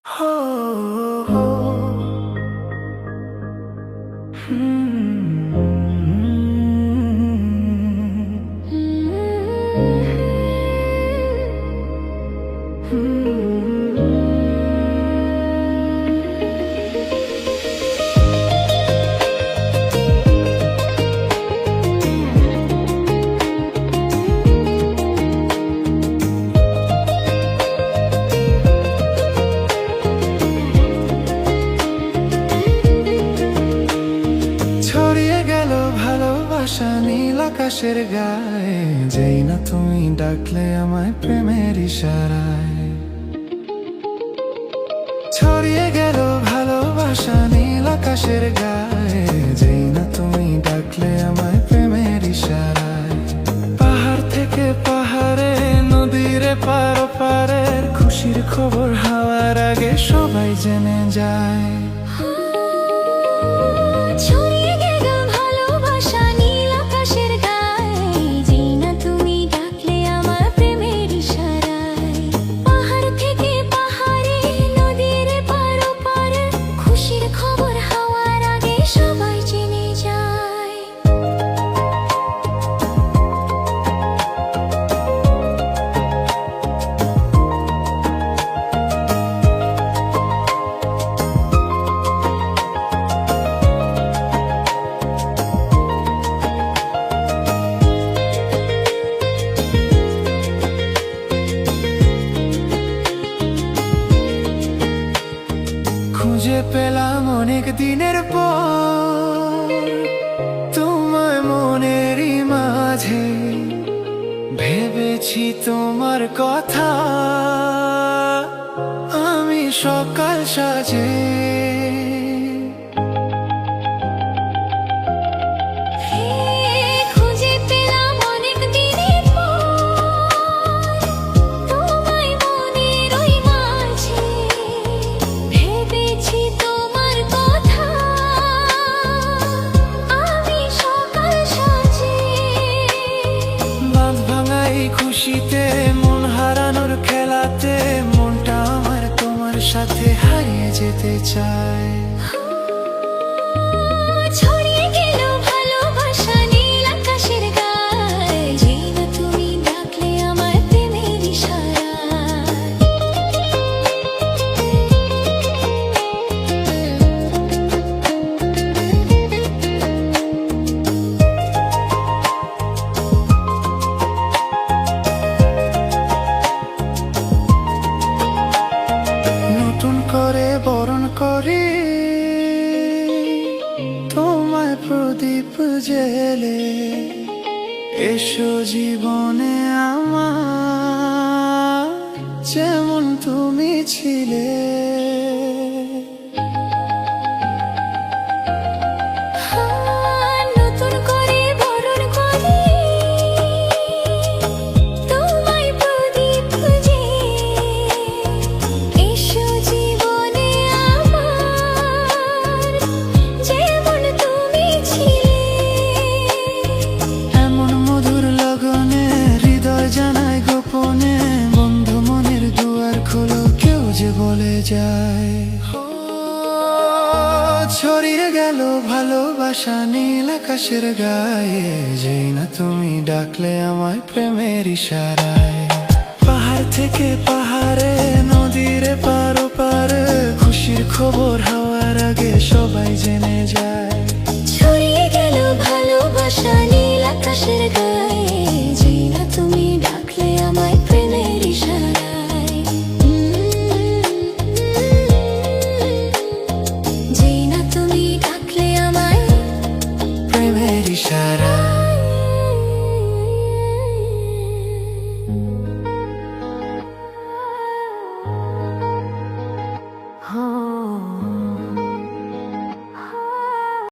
हो, हो, ছড়িয়ে গেল ভালোবাসা নীল আকাশের গায়ে, যেই না তুমি ডাকলে আমায় প্রেমের ইশারায়। ছড়িয়ে গেল ভালোবাসা নীল আকাশের গায়ে, যেই না তুমি ডাকলে আমায় প্রেমের ইশারায়। পাহাড় থেকে পাহাড়ে, নদীর পার পারের খুশির খবর হাওয়ার আগে সবাই জেনে যায়। খুঁজে পেলাম অনেক দিনের পর তোমায় মনেরই মাঝে, ভেবেছি তোমার কথা আমি সকাল সাজে। খুশিতে মন হারানোর খেলাতে মনটা আমার তোমার সাথে হারিয়ে যেতে চায়। ছড়িয়ে গেল ভালোবাসা নীল আকাশের গায়ে, যেই না তুমি ডাকলে আমায় প্রেমের ইশারায়। করে বরণ করে তোমায় প্রদীপ জেলে, এসো জীবনে আমার যেমন তুমি ছিলে। বলে যায় ছড়িয়ে গেল ভালোবাসা নীল আকাশের গায়ে, যেই না তুমি ডাকলে আমায় প্রেমের ইশারায়। পাহাড় থেকে পাহাড়ে, নদীর পার পারে খুশির খবর হাওয়ার আগে সবাই জেনে যায়। ছড়িয়ে গেল ভালোবাসা নীল আকাশের গায়ে।